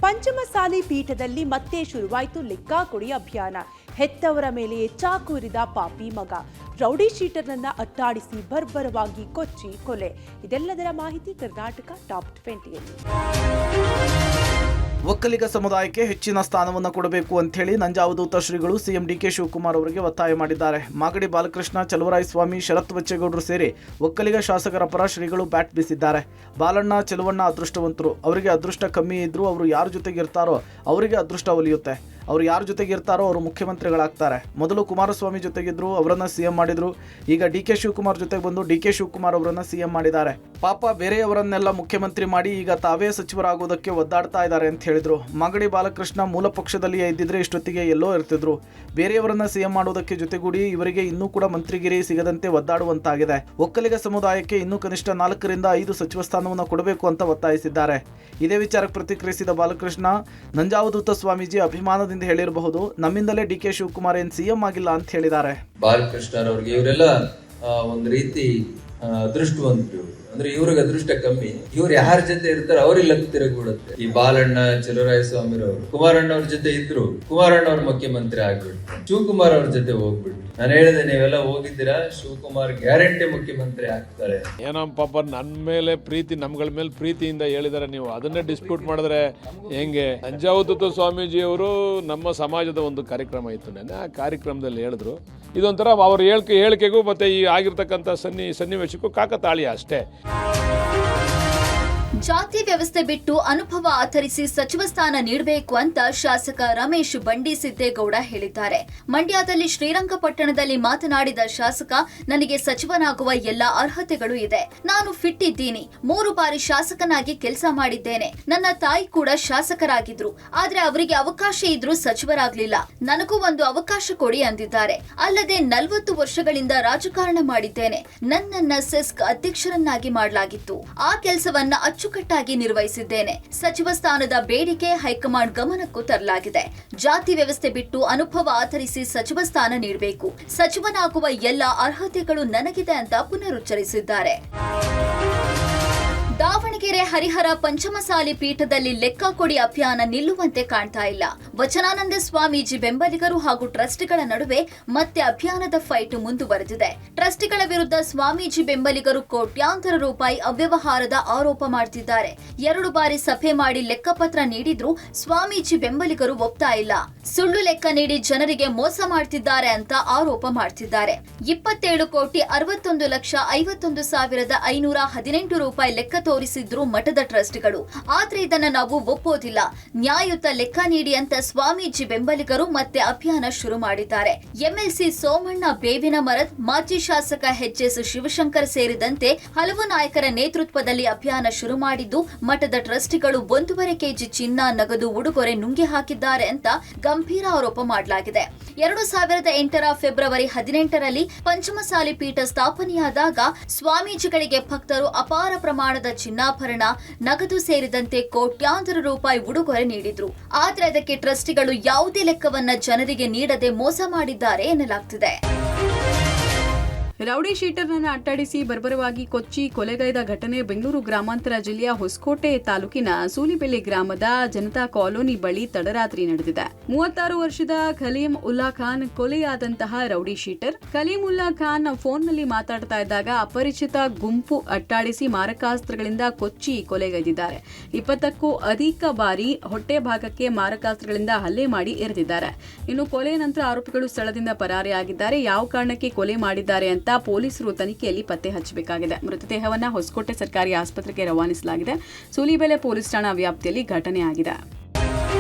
ಪಂಚಮಸಾಲಿ ಪೀಠದಲ್ಲಿ ಮತ್ತೆ ಶುರುವಾಯಿತು ಲೆಕ್ಕಾಕೊಡಿ ಅಭಿಯಾನ. ಹೆತ್ತವರ ಮೇಲೆ ಚಾಕು ಇರಿದ ಪಾಪಿ ಮಗ, ರೌಡಿ ಶೀಟರ್ನನ್ನ ಅಟ್ಟಾಡಿಸಿ ಬರ್ಬರವಾಗಿ ಕೊಚ್ಚಿ ಕೊಲೆ. ಇದೆಲ್ಲದರ ಮಾಹಿತಿ ಕರ್ನಾಟಕ ಟಾಪ್ 20ಯಲ್ಲಿ. ಒಕ್ಕಲಿಗ ಸಮುದಾಯಕ್ಕೆ ಹೆಚ್ಚಿನ ಸ್ಥಾನವನ್ನು ಕೊಡಬೇಕು ಅಂತ ಹೇಳಿ ನಂಜಾವಧೂತ ಶ್ರೀಗಳು ಸಿಎಂ ಡಿಕೆ ಶಿವಕುಮಾರ್ ಅವರಿಗೆ ಒತ್ತಾಯ ಮಾಡಿದ್ದಾರೆ. ಮಾಗಡಿ ಬಾಲಕೃಷ್ಣ, ಚಲುವರಾಯಸ್ವಾಮಿ, ಶರತ್ ಬಚ್ಚೇಗೌಡರು ಸೇರಿ ಒಕ್ಕಲಿಗ ಶಾಸಕರ ಪರ ಶ್ರೀಗಳು ಬ್ಯಾಟ್ ಬೀಸಿದ್ದಾರೆ. ಬಾಲಣ್ಣ, ಚೆಲುವಣ್ಣ ಅದೃಷ್ಟವಂತರು. ಅವರಿಗೆ ಅದೃಷ್ಟ ಕಮ್ಮಿ ಇದ್ರೂ ಅವರು ಯಾರ ಜೊತೆಗೆ ಇರ್ತಾರೋ ಅವರಿಗೆ ಅದೃಷ್ಟ ಒಲಿಯುತ್ತೆ. ಅವರು ಯಾರ ಜೊತೆಗೆ ಇರ್ತಾರೋ ಅವರು ಮುಖ್ಯಮಂತ್ರಿಗಳಾಗ್ತಾರೆ. ಮೊದಲು ಕುಮಾರಸ್ವಾಮಿ ಜೊತೆಗಿದ್ರು, ಅವರನ್ನ ಸಿಎಂ ಮಾಡಿದ್ರು. ಈಗ ಡಿಕೆ ಶಿವಕುಮಾರ್ ಜೊತೆಗೆ ಬಂದು ಡಿಕೆ ಶಿವಕುಮಾರ್ ಅವರನ್ನ ಸಿಎಂ ಮಾಡಿದ್ದಾರೆ. ಪಾಪ ಬೇರೆಯವರನ್ನೆಲ್ಲ ಮುಖ್ಯಮಂತ್ರಿ ಮಾಡಿ ಈಗ ತಾವೇ ಸಚಿವರಾಗೋದಕ್ಕೆ ಒದ್ದಾಡ್ತಾ ಇದ್ದಾರೆ ಅಂತ ಹೇಳಿದ್ರು. ಮಾಗಡಿ ಬಾಲಕೃಷ್ಣ ಮೂಲ ಪಕ್ಷದಲ್ಲಿಯೇ ಇದ್ದಿದ್ರೆ ಇಷ್ಟೊತ್ತಿಗೆ ಎಲ್ಲೋ ಇರ್ತಿದ್ರು. ಬೇರೆಯವರನ್ನ ಸಿಎಂ ಮಾಡೋದಕ್ಕೆ ಜೊತೆಗೂಡಿ ಇವರಿಗೆ ಇನ್ನೂ ಕೂಡ ಮಂತ್ರಿಗಿರಿ ಸಿಗದಂತೆ ಒದ್ದಾಡುವಂತಾಗಿದೆ. ಒಕ್ಕಲಿಗ ಸಮುದಾಯಕ್ಕೆ ಇನ್ನೂ ಕನಿಷ್ಠ 4 ರಿಂದ 5 ಸಚಿವ ಸ್ಥಾನವನ್ನು ಕೊಡಬೇಕು ಅಂತ ಒತ್ತಾಯಿಸಿದ್ದಾರೆ. ಇದೇ ವಿಚಾರಕ್ಕೆ ಪ್ರತಿಕ್ರಿಯಿಸಿದ ಬಾಲಕೃಷ್ಣ, ನಂಜಾವಧೂತ ಸ್ವಾಮೀಜಿ ಅಭಿಮಾನದಿಂದ ಹೇಳಿರಬಹುದು, ನಮ್ಮಿಂದಲೇ ಡಿಕೆ ಶಿವಕುಮಾರ್ ಏನ್ ಸಿಎಂ ಆಗಿಲ್ಲ ಅಂತ ಹೇಳಿದ್ದಾರೆ. ಬಾಲಕೃಷ್ಣರವ್ರಿಗೆ ಇವರೆಲ್ಲ ಒಂದು ರೀತಿ ಅದೃಷ್ಟವಂತರು. ಅಂದ್ರೆ ಇವ್ರಿಗೆ ಅದೃಷ್ಟ ಕಮ್ಮಿ. ಇವ್ರು ಯಾರ ಜೊತೆ ಇರ್ತಾರೆ ಅವ್ರಿಗೆ ಲಕ್ ತಿರುಗ್ಬಿಡುತ್ತೆ. ಈ ಬಾಲಣ್ಣ, ಚಲುವರಾಯಸ್ವಾಮಿರವರು ಕುಮಾರಣ್ಣ ಅವ್ರ ಜೊತೆ ಇದ್ರು, ಕುಮಾರಣ್ಣ ಅವ್ರ ಮುಖ್ಯಮಂತ್ರಿ ಆಗ್ಬಿಟ್ಟು ಶಿವಕುಮಾರ್ ಅವ್ರ ಜೊತೆ ಹೋಗ್ಬಿಟ್ಟು. ನಾನು ಹೇಳಿದೆ, ನೀವೆಲ್ಲ ಹೋಗಿದ್ದೀರಾ, ಶಿವಕುಮಾರ್ ಗ್ಯಾರಂಟಿ ಮುಖ್ಯಮಂತ್ರಿ ಆಗ್ತಾರೆ. ಏನೋ ಪಾಪ ನನ್ನ ಮೇಲೆ ಪ್ರೀತಿ, ನಮ್ಗಳ ಮೇಲೆ ಪ್ರೀತಿಯಿಂದ ಹೇಳಿದಾರೆ, ನೀವು ಅದನ್ನೇ ಡಿಸ್ಪ್ಯೂಟ್ ಮಾಡಿದ್ರೆ ಹೆಂಗೆ? ನಂಜಾವಧೂತ ಸ್ವಾಮೀಜಿ ಅವರು ನಮ್ಮ ಸಮಾಜದ ಒಂದು ಕಾರ್ಯಕ್ರಮ ಇತ್ತು, ನೆನ್ನೆ ಆ ಕಾರ್ಯಕ್ರಮದಲ್ಲಿ ಹೇಳಿದ್ರು. ಇದೊಂಥರ ಅವ್ರ ಹೇಳಿಕೆಗೂ ಮತ್ತೆ ಈ ಆಗಿರ್ತಕ್ಕಂಥ ಸನ್ನಿವೇಶಕ್ಕೂ ಕಾಕತಾಳೀಯ ಅಷ್ಟೇ. ಜಾತಿ ವ್ಯವಸ್ಥೆ ಬಿಟ್ಟು ಅನುಭವ ಆಧರಿಸಿ ಸಚಿವ ಸ್ಥಾನ ನೀಡಬೇಕು ಅಂತ ಶಾಸಕ ರಮೇಶ್ ಬಂಡಿ ಸಿದ್ದೇಗೌಡ ಹೇಳಿದ್ದಾರೆ. ಮಂಡ್ಯದಲ್ಲಿ ಶ್ರೀರಂಗಪಟ್ಟಣದಲ್ಲಿ ಮಾತನಾಡಿದ ಶಾಸಕ, ನನಗೆ ಸಚಿವನಾಗುವ ಎಲ್ಲ ಅರ್ಹತೆಗಳು ಇದೆ. ನಾನು ಫಿಟ್ ಇದ್ದೀನಿ. 3 ಬಾರಿ ಶಾಸಕನಾಗಿ ಕೆಲಸ ಮಾಡಿದ್ದೇನೆ. ನನ್ನ ತಾಯಿ ಕೂಡ ಶಾಸಕರಾಗಿದ್ರು. ಆದ್ರೆ ಅವರಿಗೆ ಅವಕಾಶ ಇದ್ರೂ ಸಚಿವರಾಗ್ಲಿಲ್ಲ. ನನಗೂ ಒಂದು ಅವಕಾಶ ಕೊಡಿ ಅಂದಿದ್ದಾರೆ. ಅಲ್ಲದೆ 40 ವರ್ಷಗಳಿಂದ ರಾಜಕಾರಣ ಮಾಡಿದ್ದೇನೆ. ನನ್ನನ್ನ ಸೆಸ್ಕ್ ಅಧ್ಯಕ್ಷರನ್ನಾಗಿ ಮಾಡಲಾಗಿತ್ತು. ಆ ಕೆಲಸವನ್ನ ಅಚ್ಚುಕಟ್ಟಾಗಿ ನಿರ್ವಹಿಸಿದ್ದೇನೆ. ಸಚಿವ ಸ್ಥಾನದ ಬೇಡಿಕೆ ಹೈಕಮಾಂಡ್ ಗಮನಕ್ಕೂ ತರಲಾಗಿದೆ. ಜಾತಿ ವ್ಯವಸ್ಥೆ ಬಿಟ್ಟು ಅನುಭವ ಆಧರಿಸಿ ಸಚಿವ ಸ್ಥಾನ ನೀಡಬೇಕು. ಸಚಿವನಾಗುವ ಎಲ್ಲ ಅರ್ಹತೆಗಳು ನನಗಿದೆ ಅಂತ ಪುನರುಚ್ಚರಿಸಿದ್ದಾರೆ. ದಾವಣಗೆರೆ ಹರಿಹರ ಪಂಚಮಸಾಲಿ ಪೀಠದಲ್ಲಿ ಲೆಕ್ಕಾಕೊಡಿ ಅಭಿಯಾನ ನಿಲ್ಲುವಂತೆ ಕಾಣ್ತಾ ಇಲ್ಲ. ವಚನಾನಂದ ಸ್ವಾಮೀಜಿ ಬೆಂಬಲಿಗರು ಹಾಗೂ ಟ್ರಸ್ಟಿಗಳ ನಡುವೆ ಮತ್ತೆ ಅಭಿಯಾನದ ಫೈಟ್ ಮುಂದುವರೆದಿದೆ. ಟ್ರಸ್ಟಿಗಳ ವಿರುದ್ಧ ಸ್ವಾಮೀಜಿ ಬೆಂಬಲಿಗರು ಕೋಟ್ಯಾಂತರ ರೂಪಾಯಿ ಅವ್ಯವಹಾರದ ಆರೋಪ ಮಾಡ್ತಿದ್ದಾರೆ. 2 ಬಾರಿ ಸಭೆ ಮಾಡಿ ಲೆಕ್ಕಪತ್ರ ನೀಡಿದ್ರೂ ಸ್ವಾಮೀಜಿ ಬೆಂಬಲಿಗರು ಒಪ್ತಾ ಇಲ್ಲ. ಸುಳ್ಳು ಲೆಕ್ಕ ನೀಡಿ ಜನರಿಗೆ ಮೋಸ ಮಾಡ್ತಿದ್ದಾರೆ ಅಂತ ಆರೋಪ ಮಾಡ್ತಿದ್ದಾರೆ. 27,61,51,518 ರೂಪಾಯಿ ಲೆಕ್ಕ ತೋರಿಸಿದ್ರು ಮಠದ ಟ್ರಸ್ಟಿಗಳು. ಆದ್ರೆ ಇದನ್ನ ನಾವು ಒಪ್ಪೋದಿಲ್ಲ, ನ್ಯಾಯಯುತ ಲೆಕ್ಕ ನೀಡಿ ಅಂತ ಸ್ವಾಮೀಜಿ ಬೆಂಬಲಿಗರು ಮತ್ತೆ ಅಭಿಯಾನ ಶುರು ಮಾಡಿದ್ದಾರೆ. ಎಂಎಲ್ಸಿ ಸೋಮಣ್ಣ ಬೇವಿನ ಮರದ್, ಮಾಜಿ ಶಾಸಕ ಎಚ್.ಎಸ್. ಶಿವಶಂಕರ್ ಸೇರಿದಂತೆ ಹಲವು ನಾಯಕರ ನೇತೃತ್ವದಲ್ಲಿ ಅಭಿಯಾನ ಶುರು ಮಾಡಿದ್ದು, ಮಠದ ಟ್ರಸ್ಟಿಗಳು 1.5 ಕೆಜಿ ಚಿನ್ನ, ನಗದು, ಉಡುಗೊರೆ ನುಂಗಿ ಹಾಕಿದ್ದಾರೆ ಅಂತ ಗಂಭೀರ ಆರೋಪ ಮಾಡಲಾಗಿದೆ. 2008 ಫೆಬ್ರವರಿ 18ರಲ್ಲಿ ಪಂಚಮಸಾಲಿ ಪೀಠ ಸ್ಥಾಪನೆಯಾದಾಗ ಸ್ವಾಮೀಜಿಗಳಿಗೆ ಭಕ್ತರು ಅಪಾರ ಪ್ರಮಾಣದ ಚಿನ್ನಾಭರಣ, ನಗದು ಸೇರಿದಂತೆ ಕೋಟ್ಯಾಂತರ ರೂಪಾಯಿ ಉಡುಗೊರೆ ನೀಡಿದ್ರು. ಆದ್ರೆ ಅದಕ್ಕೆ ಟ್ರಸ್ಟಿಗಳು ಯಾವುದೇ ಲೆಕ್ಕವನ್ನ ಜನರಿಗೆ ನೀಡದೆ ಮೋಸ ಮಾಡಿದ್ದಾರೆ ಎನ್ನಲಾಗ್ತಿದೆ. ರೌಡಿ ಶೀಟರ್ನನ್ನು ಅಟ್ಟಾಡಿಸಿ ಬರ್ಬರವಾಗಿ ಕೊಚ್ಚಿ ಕೊಲೆಗೈದ ಘಟನೆ ಬೆಂಗಳೂರು ಗ್ರಾಮಾಂತರ ಜಿಲ್ಲೆಯ ಹೊಸಕೋಟೆ ತಾಲೂಕಿನ ಸೂಲಿಬೆಲೆ ಗ್ರಾಮದ ಜನತಾ ಕಾಲೋನಿ ಬಳಿ ತಡರಾತ್ರಿ ನಡೆದಿದೆ. 36 ವರ್ಷದ ಖಲೀಂ ಉಲ್ಲಾ ಖಾನ್ ಕೊಲೆಯಾದಂತಹ ರೌಡಿ ಶೀಟರ್. ಖಲೀಂ ಉಲ್ಲಾ ಖಾನ್ ಫೋನ್ನಲ್ಲಿ ಮಾತಾಡ್ತಾ ಇದ್ದಾಗ ಅಪರಿಚಿತ ಗುಂಪು ಅಟ್ಟಾಡಿಸಿ ಮಾರಕಾಸ್ತ್ರಗಳಿಂದ ಕೊಚ್ಚಿ ಕೊಲೆಗೈದಿದ್ದಾರೆ. 20ಕ್ಕೂ ಅಧಿಕ ಬಾರಿ ಹೊಟ್ಟೆ ಭಾಗಕ್ಕೆ ಮಾರಕಾಸ್ತ್ರಗಳಿಂದ ಹಲ್ಲೆ ಮಾಡಿ ಎರೆದಿದ್ದಾರೆ. ಇನ್ನು ಕೊಲೆ ನಂತರ ಆರೋಪಿಗಳು ಸ್ಥಳದಿಂದ ಪರಾರಿಯಾಗಿದ್ದಾರೆ. ಯಾವ ಕಾರಣಕ್ಕೆ ಕೊಲೆ ಮಾಡಿದ್ದಾರೆ ಅಂತ ಪೊಲೀಸರು ತನಿಖೆಯಲ್ಲಿ ಪತ್ತೆ ಹಚ್ಚಬೇಕಾಗಿದೆ. ಮೃತದೇಹವನ್ನ ಹೊಸಕೋಟೆ ಸರ್ಕಾರಿ ಆಸ್ಪತ್ರೆಗೆ ರವಾನಿಸಲಾಗಿದೆ. ಸೂಲಿಬೆಲೆ ಪೊಲೀಸ್ ಠಾಣಾ ವ್ಯಾಪ್ತಿಯಲ್ಲಿ ಘಟನೆ ಆಗಿದೆ.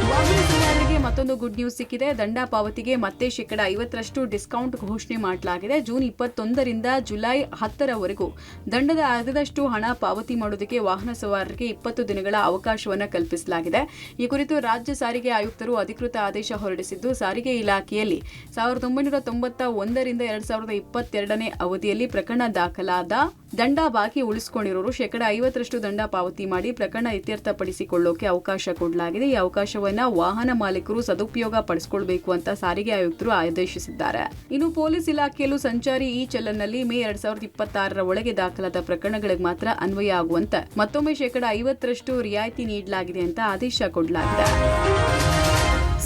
ವಾಹನ ಸವಾರರಿಗೆ ಮತ್ತೊಂದು ಗುಡ್ ನ್ಯೂಸ್ ಸಿಕ್ಕಿದೆ. ದಂಡ ಪಾವತಿಗೆ ಮತ್ತೆ 50% ಡಿಸ್ಕೌಂಟ್ ಘೋಷಣೆ ಮಾಡಲಾಗಿದೆ. ಜೂನ್ 21ರಿಂದ ಜುಲೈ 10ರವರೆಗೂ ದಂಡದ ಅರ್ಧದಷ್ಟು ಹಣ ಪಾವತಿ ಮಾಡುವುದಕ್ಕೆ ವಾಹನ ಸವಾರರಿಗೆ 20 ದಿನಗಳ ಅವಕಾಶವನ್ನು ಕಲ್ಪಿಸಲಾಗಿದೆ. ಈ ಕುರಿತು ರಾಜ್ಯ ಸಾರಿಗೆ ಆಯುಕ್ತರು ಅಧಿಕೃತ ಆದೇಶ ಹೊರಡಿಸಿದ್ದು, ಸಾರಿಗೆ ಇಲಾಖೆಯಲ್ಲಿ 1991ರಿಂದ 2022ನೇ ಅವಧಿಯಲ್ಲಿ ಪ್ರಕರಣ ದಾಖಲಾದ ದಂಡ ಬಾಕಿ ಉಳಿಸಿಕೊಂಡಿರೋರು 50% ದಂಡ ಪಾವತಿ ಮಾಡಿ ಪ್ರಕರಣ ಇತ್ಯರ್ಥಪಡಿಸಿಕೊಳ್ಳೋಕೆ ಅವಕಾಶ ಕೊಡಲಾಗಿದೆ. ಈ ಅವಕಾಶವನ್ನು ಸೌಲಭ್ಯವನ್ನ ವಾಹನ ಮಾಲೀಕರು ಸದುಪಯೋಗ ಪಡಿಸಿಕೊಳ್ಳಬೇಕು ಅಂತ ಸಾರಿಗೆ ಆಯುಕ್ತರು ಆದೇಶಿಸಿದ್ದಾರೆ. ಇನ್ನು ಪೊಲೀಸ್ ಇಲಾಖೆಯಲ್ಲೂ ಸಂಚಾರಿ ಈ ಚಲನ್ನಲ್ಲಿ ಮೇ 2026ರ ಒಳಗೆ ದಾಖಲಾದ ಪ್ರಕರಣಗಳಿಗೆ ಮಾತ್ರ ಅನ್ವಯ ಆಗುವಂತೆ ಮತ್ತೊಮ್ಮೆ 50% ರಿಯಾಯಿತಿ ನೀಡಲಾಗಿದೆ ಅಂತ ಆದೇಶ ಕೊಡಲಾಗಿದೆ.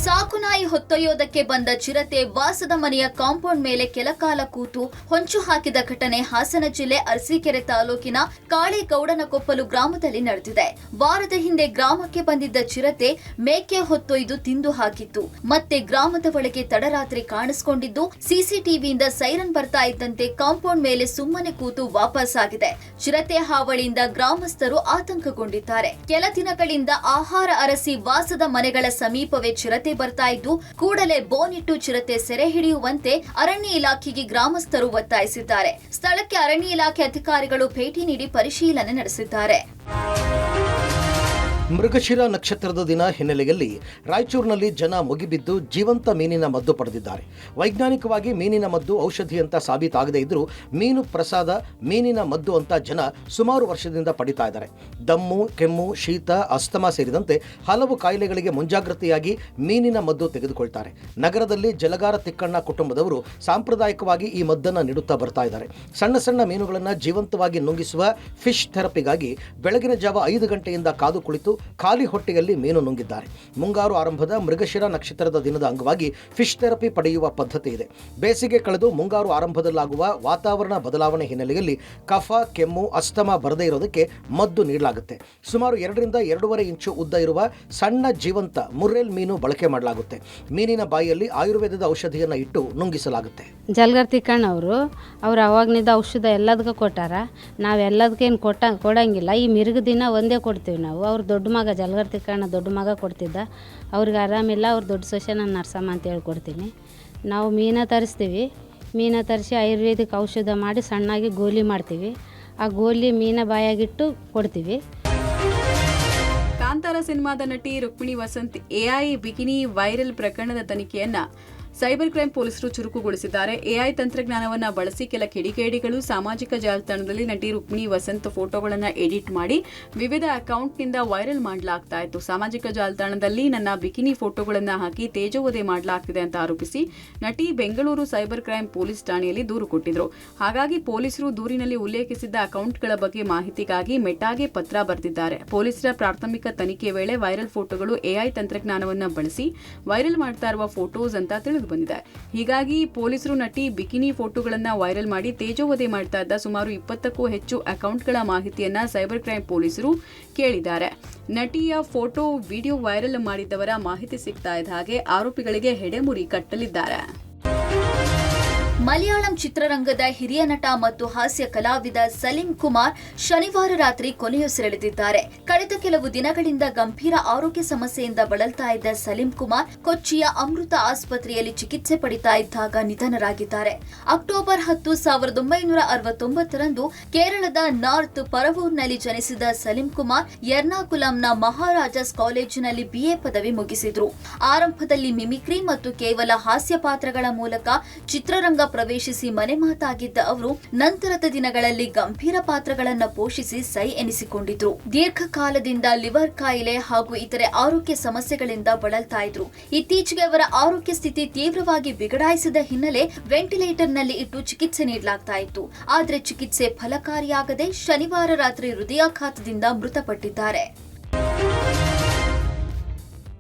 ಸಾಕುನಾಯಿ ಹೊತ್ತೊಯ್ಯೋದಕ್ಕೆ ಬಂದ ಚಿರತೆ ವಾಸದ ಮನೆಯ ಕಾಂಪೌಂಡ್ ಮೇಲೆ ಕೆಲಕಾಲ ಕೂತು ಹೊಂಚು ಹಾಕಿದ ಘಟನೆ ಹಾಸನ ಜಿಲ್ಲೆ ಅರಸೀಕೆರೆ ತಾಲೂಕಿನ ಕಾಳೇಗೌಡನಕೊಪ್ಪಲು ಗ್ರಾಮದಲ್ಲಿ ನಡೆದಿದೆ. ವಾರದ ಹಿಂದೆ ಗ್ರಾಮಕ್ಕೆ ಬಂದಿದ್ದ ಚಿರತೆ ಮೇಕೆ ಹೊತ್ತೊಯ್ದು ತಿಂದು ಹಾಕಿತ್ತು. ಮತ್ತೆ ಗ್ರಾಮದ ಒಳಗೆ ತಡರಾತ್ರಿ ಕಾಣಿಸಿಕೊಂಡಿದ್ದು ಸಿಸಿಟಿವಿಯಿಂದ ಸೈರನ್ ಬರ್ತಾ ಇದ್ದಂತೆ ಕಾಂಪೌಂಡ್ ಮೇಲೆ ಸುಮ್ಮನೆ ಕೂತು ವಾಪಸ್ ಆಗಿದೆ. ಚಿರತೆ ಹಾವಳಿಯಿಂದ ಗ್ರಾಮಸ್ಥರು ಆತಂಕಗೊಂಡಿದ್ದಾರೆ. ಕೆಲ ದಿನಗಳಿಂದ ಆಹಾರ ಅರಸಿ ವಾಸದ ಮನೆಗಳ ಸಮೀಪವೇ ಚಿರತೆ ಬರ್ತಾ ಇದ್ದು ಕೂಡಲೇ ಬೋನಿಟ್ಟು ಚಿರತೆ ಸೆರೆ ಹಿಡಿಯುವಂತೆ ಅರಣ್ಯ ಇಲಾಖೆಗೆ ಗ್ರಾಮಸ್ಥರು ಒತ್ತಾಯಿಸಿದ್ದಾರೆ. ಸ್ಥಳಕ್ಕೆ ಅರಣ್ಯ ಇಲಾಖೆ ಅಧಿಕಾರಿಗಳು ಭೇಟಿ ನೀಡಿ ಪರಿಶೀಲನೆ ನಡೆಸಿದ್ದಾರೆ. ಮೃಗಶಿರ ನಕ್ಷತ್ರದ ದಿನ ಹಿನ್ನೆಲೆಯಲ್ಲಿ ರಾಯಚೂರಿನಲ್ಲಿ ಜನ ಮುಗಿಬಿದ್ದು ಜೀವಂತ ಮೀನಿನ ಮದ್ದು ಪಡೆದಿದ್ದಾರೆ. ವೈಜ್ಞಾನಿಕವಾಗಿ ಮೀನಿನ ಮದ್ದು ಔಷಧಿ ಅಂತ ಸಾಬೀತಾಗದೇ ಇದ್ದರೂ ಮೀನು ಪ್ರಸಾದ, ಮೀನಿನ ಮದ್ದು ಅಂತ ಜನ ಸುಮಾರು ವರ್ಷದಿಂದ ಪಡಿತಾ ಇದ್ದಾರೆ. ದಮ್ಮು, ಕೆಮ್ಮು, ಶೀತ, ಅಸ್ತಮಾ ಸೇರಿದಂತೆ ಹಲವು ಕಾಯಿಲೆಗಳಿಗೆ ಮುಂಜಾಗ್ರತೆಯಾಗಿ ಮೀನಿನ ಮದ್ದು ತೆಗೆದುಕೊಳ್ತಾರೆ. ನಗರದಲ್ಲಿ ಜಲಗಾರ ತಿಕ್ಕಣ್ಣ ಕುಟುಂಬದವರು ಸಾಂಪ್ರದಾಯಿಕವಾಗಿ ಈ ಮದ್ದನ್ನು ನೀಡುತ್ತಾ ಬರ್ತಾ ಇದ್ದಾರೆ. ಸಣ್ಣ ಸಣ್ಣ ಮೀನುಗಳನ್ನು ಜೀವಂತವಾಗಿ ನುಂಗಿಸುವ ಫಿಶ್ ಥೆರಪಿಗಾಗಿ ಬೆಳಗಿನ ಜಾವ 5 ಗಂಟೆಯಿಂದ ಕಾದು ಕುಳಿತು ಖಾಲಿ ಹೊಟ್ಟೆಯಲ್ಲಿ ಮೀನು ನುಂಗಿದ್ದಾರೆ. ಮುಂಗಾರು ಆರಂಭದ ಮೃಗಶಿರ ನಕ್ಷತ್ರದ ದಿನದ ಅಂಗವಾಗಿ ಫಿಶ್ ಥೆರಪಿ ಪಡೆಯುವ ಪದ್ಧತಿ ಇದೆ. ಬೇಸಿಗೆ ಕಳೆದು ಮುಂಗಾರು ಆರಂಭದಲ್ಲಾಗುವ ವಾತಾವರಣ ಬದಲಾವಣೆ ಹಿನ್ನೆಲೆಯಲ್ಲಿ ಕಫ, ಕೆಮ್ಮು, ಅಸ್ತಮಾ ಬರದೇ ಇರೋದಕ್ಕೆ ಮದ್ದು ನೀಡಲಾಗುತ್ತೆ. ಸುಮಾರು 2 ರಿಂದ 2.5 ಇಂಚು ಉದ್ದ ಇರುವ ಸಣ್ಣ ಜೀವಂತ ಮುರ್ರೆಲ್ ಮೀನು ಬಳಕೆ ಮಾಡಲಾಗುತ್ತೆ. ಮೀನಿನ ಬಾಯಿಯಲ್ಲಿ ಆಯುರ್ವೇದದ ಔಷಧಿಯನ್ನು ಇಟ್ಟು ನುಂಗಿಸಲಾಗುತ್ತೆ. ಜಲಗಾರ ತಿಕ್ಕಣ್ಣ ಅವರು ಅವಾಗ್ನಿಂದ ಔಷಧ ಎಲ್ಲದಕ್ಕೂ ಕೊಟ್ಟಾರ. ನಾವು ಎಲ್ಲದಕ್ಕೇನು ಕೊಡಂಗಿಲ್ಲ. ಈ ಮಿರುಗ ದಿನ ಒಂದೇ ಕೊಡ್ತೀವಿ ನಾವು. ಅವ್ರು ದೊಡ್ಡ ಮಗ ಜಲಗಾರ ತಿಕ್ಕಣ್ಣ ದೊಡ್ಡ ಮಗ ಕೊಡ್ತಿದ್ದ. ಅವ್ರಿಗೆ ಆರಾಮಿಲ್ಲ, ಅವ್ರು ದೊಡ್ಡ ಸೊಸೆ ನಾನು ನರ್ಸಮ್ಮ ಅಂತ ಹೇಳ್ಕೊಡ್ತೀನಿ. ನಾವು ಮೀನ ತರಿಸ್ತೀವಿ. ಮೀನ ತರಿಸಿ ಆಯುರ್ವೇದಿಕ್ ಔಷಧ ಮಾಡಿ ಸಣ್ಣಾಗಿ ಗೋಲಿ ಮಾಡ್ತೀವಿ. ಆ ಗೋಲಿ ಮೀನ ಬಾಯಾಗಿಟ್ಟು ಕೊಡ್ತೀವಿ. ಕಾಂತಾರ ಸಿನಿಮಾದ ನಟಿ Rukmini Vasanth AI bikini viral ಪ್ರಕರಣದ ತನಿಖೆಯನ್ನ ಸೈಬರ್ ಕ್ರೈಂ ಪೊಲೀಸರು ಚುರುಕುಗೊಳಿಸಿದ್ದಾರೆ. ಎಐ ತಂತ್ರಜ್ಞಾನವನ್ನು ಬಳಸಿ ಕೆಲ ಕಿಡಿಗೇಡಿಗಳು ಸಾಮಾಜಿಕ ಜಾಲತಾಣದಲ್ಲಿ ನಟಿ ರುಕ್ಮಿಣಿ ವಸಂತ್ ಫೋಟೋಗಳನ್ನು ಎಡಿಟ್ ಮಾಡಿ ವಿವಿಧ ಅಕೌಂಟ್ನಿಂದ ವೈರಲ್ ಮಾಡಲಾಗ್ತಾ ಇತ್ತು. ಸಾಮಾಜಿಕ ಜಾಲತಾಣದಲ್ಲಿ ನನ್ನ ಬಿಕಿನಿ ಫೋಟೋಗಳನ್ನು ಹಾಕಿ ತೇಜೋವಧೆ ಮಾಡಲಾಗ್ತಿದೆ ಅಂತ ಆರೋಪಿಸಿ ನಟಿ ಬೆಂಗಳೂರು ಸೈಬರ್ ಕ್ರೈಂ ಪೊಲೀಸ್ ಠಾಣೆಯಲ್ಲಿ ದೂರು ಕೊಟ್ಟಿದ್ರು. ಹಾಗಾಗಿ ಪೊಲೀಸರು ದೂರಿನಲ್ಲಿ ಉಲ್ಲೇಖಿಸಿದ್ದ ಅಕೌಂಟ್ಗಳ ಬಗ್ಗೆ ಮಾಹಿತಿಗಾಗಿ ಮೆಟಾಗೆ ಪತ್ರ ಬರೆದಿದ್ದಾರೆ. ಪೊಲೀಸರ ಪ್ರಾಥಮಿಕ ತನಿಖೆ ವೇಳೆ ವೈರಲ್ ಫೋಟೋಗಳು ಎಐ ತಂತ್ರಜ್ಞಾನವನ್ನು ಬಳಸಿ ವೈರಲ್ ಮಾಡ್ತಾ ಇರುವ ಫೋಟೋಸ್ ಅಂತ ತಿಳಿದು ಬಂದಿದೆ. ಹೀಗಾಗಿ ಪೊಲೀಸರು ನಟಿ ಬಿಕಿನಿ ಫೋಟೋಗಳನ್ನ ವೈರಲ್ ಮಾಡಿ ತೇಜೋವಧೆ ಮಾಡ್ತಾ ಇದ್ದ ಸುಮಾರು 20ಕ್ಕೂ ಹೆಚ್ಚು ಅಕೌಂಟ್ಗಳ ಮಾಹಿತಿಯನ್ನ ಸೈಬರ್ ಕ್ರೈಂ ಪೊಲೀಸರು ಕೇಳಿದ್ದಾರೆ. ನಟಿಯ ಫೋಟೋ, ವಿಡಿಯೋ ವೈರಲ್ ಮಾಡಿದ್ದವರ ಮಾಹಿತಿ ಸಿಗ್ತಾ ಇದ್ದ ಹಾಗೆ ಆರೋಪಿಗಳಿಗೆ ಹೆಡೆಮುರಿ ಕಟ್ಟಲಿದ್ದಾರೆ. ಮಲಯಾಳಂ ಚಿತ್ರರಂಗದ ಹಿರಿಯ ನಟ ಮತ್ತು ಹಾಸ್ಯ ಕಲಾವಿದ ಸಲೀಂ ಕುಮಾರ್ ಶನಿವಾರ ರಾತ್ರಿ ಕೊನೆಯುಸಿರೆಳೆದಿದ್ದಾರೆ. ಕಳೆದ ಕೆಲವು ದಿನಗಳಿಂದ ಗಂಭೀರ ಆರೋಗ್ಯ ಸಮಸ್ಯೆಯಿಂದ ಬಳಲ್ತಾ ಇದ್ದ ಸಲೀಂ ಕುಮಾರ್ ಕೊಚ್ಚಿಯ ಅಮೃತ ಆಸ್ಪತ್ರೆಯಲ್ಲಿ ಚಿಕಿತ್ಸೆ ಪಡಿತಾ ಇದ್ದಾಗ ನಿಧನರಾಗಿದ್ದಾರೆ. ಅಕ್ಟೋಬರ್ 10, 1969ರಂದು ಕೇರಳದ ನಾರ್ತ್ ಪರವೂರ್ನಲ್ಲಿ ಜನಿಸಿದ ಸಲೀಂ ಕುಮಾರ್ ಎರ್ನಾಕುಲಂನ ಮಹಾರಾಜಾಸ್ ಕಾಲೇಜಿನಲ್ಲಿ BA ಪದವಿ ಮುಗಿಸಿದ್ರು. ಆರಂಭದಲ್ಲಿ ಮಿಮಿಕ್ರಿ ಮತ್ತು ಕೇವಲ ಹಾಸ್ಯ ಪಾತ್ರಗಳ ಮೂಲಕ ಚಿತ್ರರಂಗ ಪ್ರವೇಶಿಸಿ ಮನೆ ಮಾತಾಗಿದ್ದ ಅವರು ನಂತರದ ದಿನಗಳಲ್ಲಿ ಗಂಭೀರ ಪಾತ್ರಗಳನ್ನು ಪೋಷಿಸಿ ಸೈ ಎನಿಸಿಕೊಂಡಿದ್ರು. ದೀರ್ಘಕಾಲದಿಂದ ಲಿವರ್ ಕಾಯಿಲೆ ಹಾಗೂ ಇತರೆ ಆರೋಗ್ಯ ಸಮಸ್ಯೆಗಳಿಂದ ಬಳಲ್ತಾ ಇದ್ರು. ಇತ್ತೀಚೆಗೆ ಅವರ ಆರೋಗ್ಯ ಸ್ಥಿತಿ ತೀವ್ರವಾಗಿ ಬಿಗಡಾಯಿಸಿದ ಹಿನ್ನೆಲೆ ವೆಂಟಿಲೇಟರ್ನಲ್ಲಿ ಇಟ್ಟು ಚಿಕಿತ್ಸೆ ನೀಡಲಾಗ್ತಾ ಇತ್ತು. ಆದರೆ ಚಿಕಿತ್ಸೆ ಫಲಕಾರಿಯಾಗದೆ ಶನಿವಾರ ರಾತ್ರಿ ಹೃದಯಾಘಾತದಿಂದ ಮೃತಪಟ್ಟಿದ್ದಾರೆ.